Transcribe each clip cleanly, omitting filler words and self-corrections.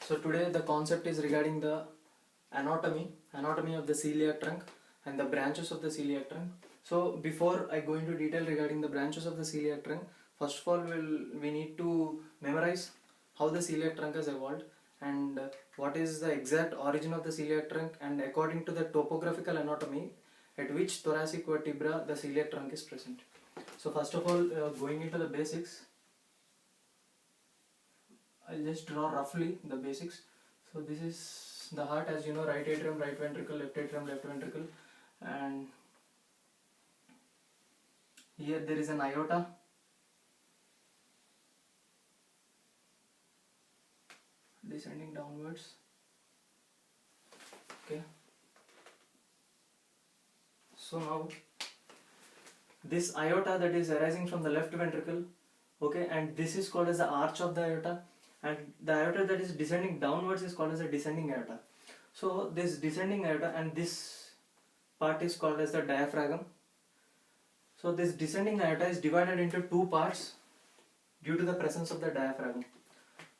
So today the concept is regarding the anatomy of the celiac trunk and the branches of the celiac trunk. So before I go into detail regarding the branches of the celiac trunk, first of all we need to memorize how the celiac trunk has evolved and what is the exact origin of the celiac trunk, and according to the topographical anatomy at which thoracic vertebra the celiac trunk is present. So first of all, going into the basics, I'll just draw roughly the basics. So this is the heart, as you know, right atrium, right ventricle, left atrium, left ventricle, and here there is an aorta, descending downwards. Okay. So now this aorta that is arising from the left ventricle, okay, and this is called as the arch of the aorta, and the aorta that is descending downwards is called as a descending aorta. So this descending aorta and this part is called as the diaphragm. So this descending aorta is divided into two parts due to the presence of the diaphragm.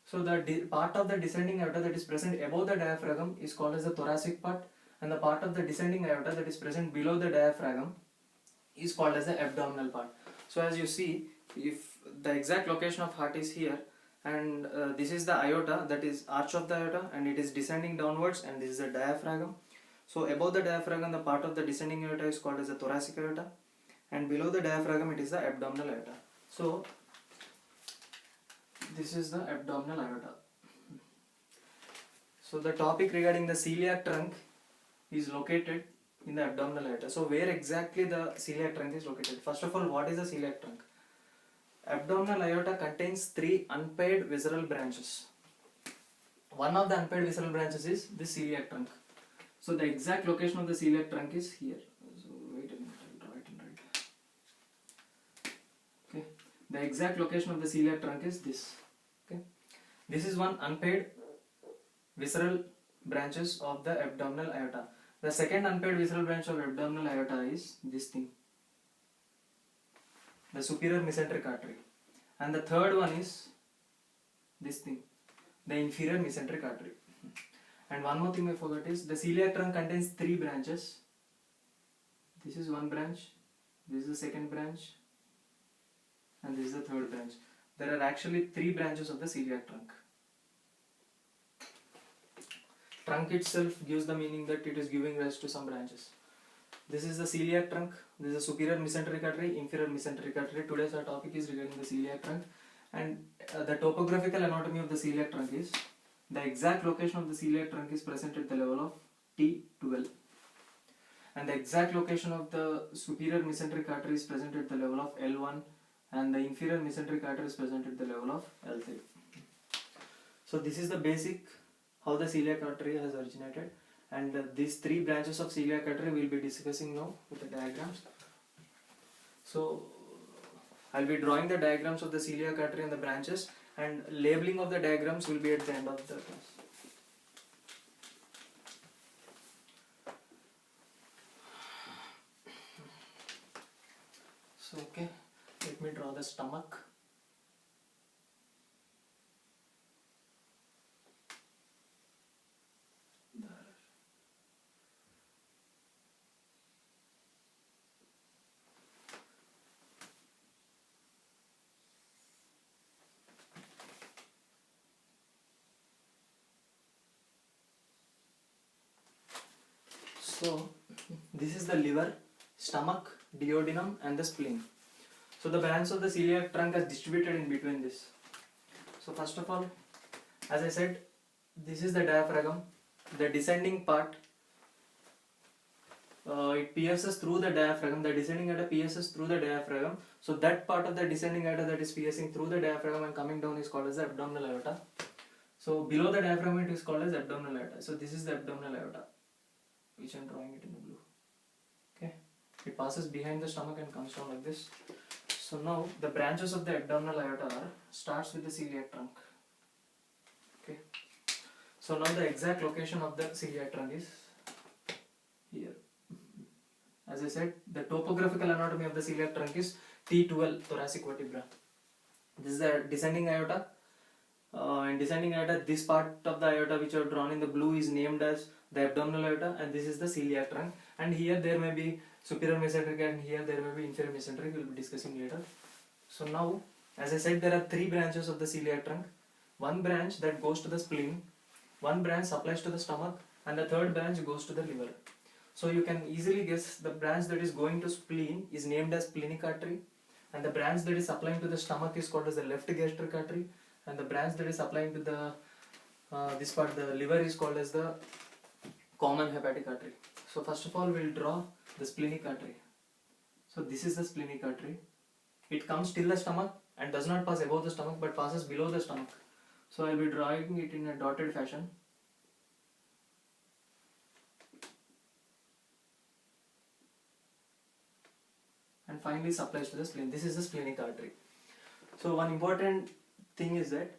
So the part of the descending aorta that is present above the diaphragm is called as the thoracic part, and the part of the descending aorta that is present below the diaphragm is called as the abdominal part. So as you see, if the exact location of heart is here, and this is the aorta, that is arch of the aorta, and it is descending downwards, and this is the diaphragm. So above the diaphragm, the part of the descending aorta is called as the thoracic aorta, and below the diaphragm it is the abdominal aorta. So this is the abdominal aorta. So the topic regarding the celiac trunk is located in the abdominal aorta. So where exactly the celiac trunk is located? First of all, what is the celiac trunk? Abdominal aorta contains three unpaired visceral branches. One of the unpaired visceral branches is the celiac trunk. So the exact location of the celiac trunk is here. So wait a minute, I'll draw it in right. Okay. The exact location of the celiac trunk is this. Okay. This is one unpaired visceral branches of the abdominal aorta. The second unpaired visceral branch of abdominal aorta is this thing, the superior mesenteric artery, and the third one is this thing, the inferior mesenteric artery. And one more thing I forgot is the celiac trunk contains three branches. This is one branch, this is the second branch, and this is the third branch. There are actually three branches of the celiac trunk. Trunk itself gives the meaning that it is giving rise to some branches. This is the celiac trunk, this is the superior mesenteric artery, inferior mesenteric artery. Today's our topic is regarding the celiac trunk, and the topographical anatomy of the celiac trunk is the exact location of the celiac trunk is present at the level of T12, and the exact location of the superior mesenteric artery is present at the level of L1, and the inferior mesenteric artery is present at the level of L3. So this is the basic how the celiac artery has originated, and these three branches of celiac artery we will be discussing now with the diagrams. So I will be drawing the diagrams of the celiac artery and the branches, and labeling of the diagrams will be at the end of the class. So okay, let me draw the stomach. So this is the liver, stomach, duodenum, and the spleen. So the branch of the celiac trunk is distributed in between this. So first of all, as I said, this is the diaphragm. The descending part, it pierces through the diaphragm. The descending aorta pierces through the diaphragm. So that part of the descending aorta that is piercing through the diaphragm and coming down is called as the abdominal aorta. So below the diaphragm it is called as abdominal aorta. So this is the abdominal aorta, which I am drawing it in the blue. Okay, it passes behind the stomach and comes down like this. So now the branches of the abdominal aorta starts with the celiac trunk. Okay, so now the exact location of the celiac trunk is here. As I said, the topographical anatomy of the celiac trunk is T12, thoracic vertebra. This is the descending aorta, in descending aorta, this part of the aorta which are drawn in the blue is named as the abdominal aorta, and this is the celiac trunk. And here there may be superior mesenteric, and here there may be inferior mesenteric. We'll be discussing later. So now, as I said, there are three branches of the celiac trunk. One branch that goes to the spleen, one branch supplies to the stomach, and the third branch goes to the liver. So you can easily guess the branch that is going to spleen is named as splenic artery, and the branch that is supplying to the stomach is called as the left gastric artery, and the branch that is supplying to the this part, the liver, is called as the common hepatic artery. So first of all, we'll draw the splenic artery. So this is the splenic artery. It comes till the stomach and does not pass above the stomach but passes below the stomach. So I'll be drawing it in a dotted fashion. And finally supplies to the spleen. This is the splenic artery. So one important thing is that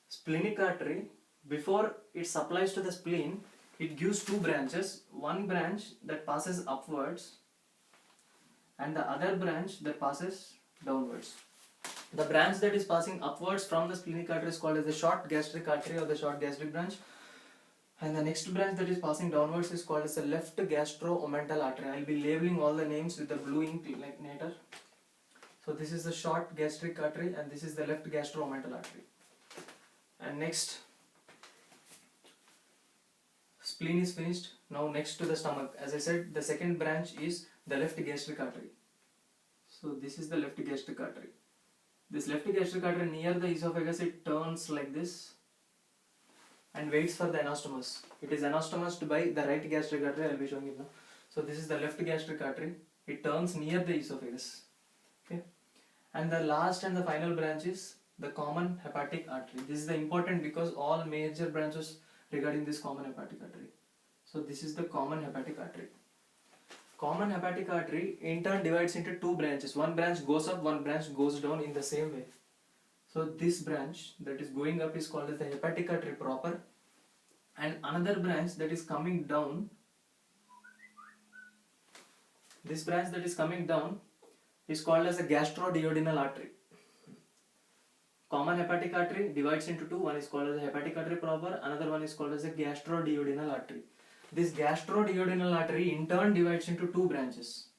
splenic artery, before it supplies to the spleen, it gives two branches. One branch that passes upwards and the other branch that passes downwards. The branch that is passing upwards from the splenic artery is called as the short gastric artery or the short gastric branch, and the next branch that is passing downwards is called as the left gastro-omental artery. I will be labeling all the names with the blue ink like later. So this is the short gastric artery and this is the left gastro-omental artery. And next, spleen is finished. Now next to the stomach, as I said, the second branch is the left gastric artery. So this is the left gastric artery. This left gastric artery near the esophagus, it turns like this and waits for the anastomos. It is anastomosed by the right gastric artery. I will be showing it now. So this is the left gastric artery. It turns near the esophagus. Okay. And the last and the final branch is the common hepatic artery. This is the important because all major branches regarding this common hepatic artery. So this is the common hepatic artery. Common hepatic artery in turn divides into two branches. One branch goes up, one branch goes down in the same way. So this branch that is going up is called as the hepatic artery proper, and another branch that is coming down, this branch that is coming down is called as the gastroduodenal artery. Common hepatic artery divides into two. One is called as the hepatic artery proper, another one is called as the gastroduodenal artery. This gastroduodenal artery in turn divides into two branches.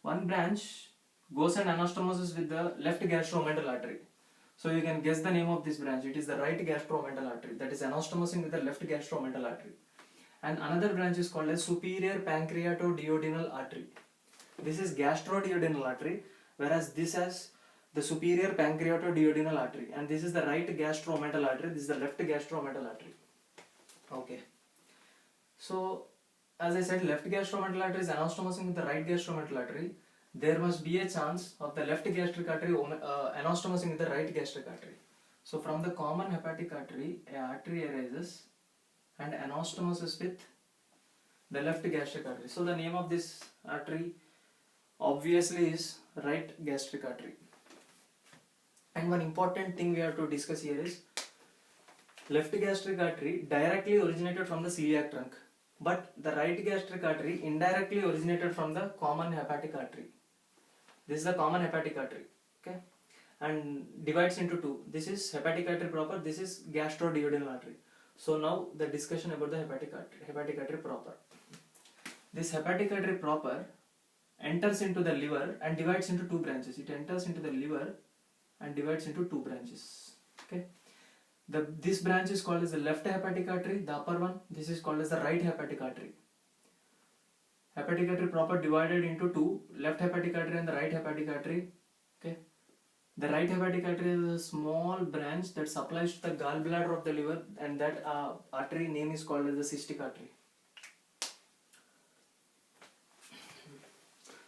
One branch goes and anastomoses with the left gastro-omental artery. So you can guess the name of this branch. It is the right gastro-omental artery that is anastomosing with the left gastro-omental artery. And another branch is called as superior pancreatoduodenal artery. This is gastroduodenal artery, whereas this has the superior pancreatoduodenal artery, and this is the right gastro-omental artery. This is the left gastro-omental artery. Okay. So as I said, left gastro-omental artery is anastomosing with the right gastro-omental artery. There must be a chance of the left gastric artery anastomosing with the right gastric artery. So from the common hepatic artery, a artery arises and anastomoses with the left gastric artery. So the name of this artery obviously is right gastric artery. And one important thing we have to discuss here is left gastric artery directly originated from the celiac trunk, but the right gastric artery indirectly originated from the common hepatic artery. This is the common hepatic artery, okay, and divides into two. This is hepatic artery proper, this is gastroduodenal artery. So now the discussion about the hepatic artery proper. This hepatic artery proper enters into the liver and divides into two branches. It enters into the liver and divides into two branches. Okay. This branch is called as the left hepatic artery, the upper one. This is called as the right hepatic artery. Hepatic artery proper divided into two, left hepatic artery and the right hepatic artery. Okay. The right hepatic artery is a small branch that supplies to the gallbladder of the liver, and that artery name is called as the cystic artery.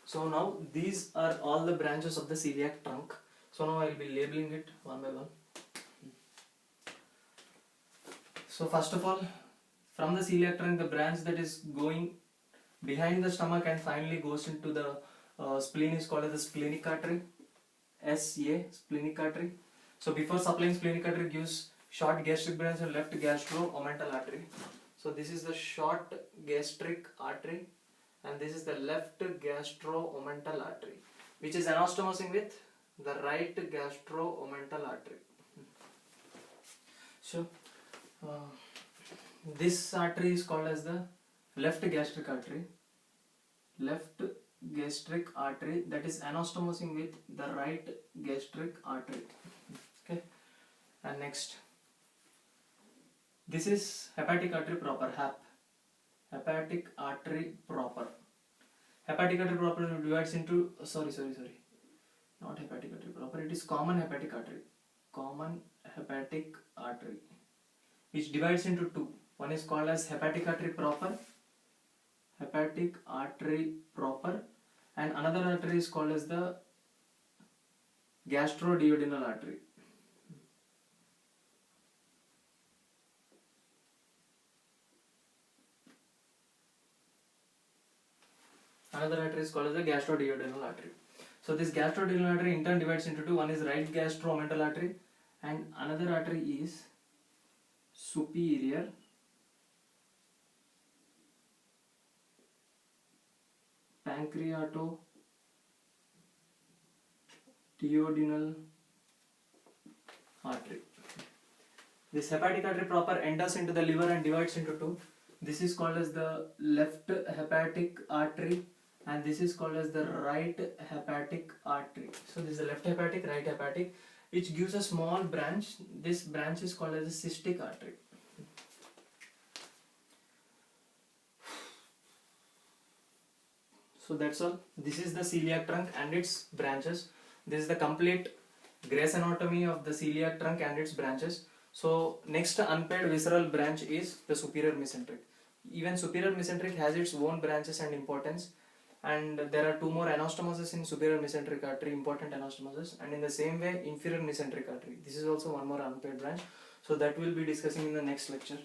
So now these are all the branches of the celiac trunk. So now I will be labeling it one by one. So first of all, from the celiac trunk, the branch that is going behind the stomach and finally goes into the spleen is called as the splenic artery. SA, splenic artery. So before supplying splenic artery gives short gastric branch and left gastro-omental artery. So this is the short gastric artery and this is the left gastro-omental artery, which is anastomosing with the right gastro-omental artery. So this artery is called as the left gastric artery. Left gastric artery that is anastomosing with the right gastric artery. Okay, and next, this is hepatic artery proper, HAP. Hepatic artery proper. Hepatic artery proper divides into not hepatic artery proper, it is common hepatic artery. Common hepatic artery, which divides into two. One is called as hepatic artery proper, and another artery is called as the gastroduodenal artery. Another artery is called as the gastroduodenal artery. So this gastroduodenal artery in turn divides into two. One is right gastro-omental artery and another artery is superior pancreatoduodenal artery. This hepatic artery proper enters into the liver and divides into two. This is called as the left hepatic artery and this is called as the right hepatic artery. So this is the left hepatic, right hepatic, which gives a small branch. This branch is called as a cystic artery. So that's all. This is the celiac trunk and its branches. This is the complete Gray's anatomy of the celiac trunk and its branches. So next unpaired visceral branch is the superior mesenteric. Even superior mesenteric has its own branches and importance, and there are two more anastomoses in superior mesenteric artery, important anastomoses, and in the same way inferior mesenteric artery. This is also one more unpaired branch. So that we'll be discussing in the next lecture.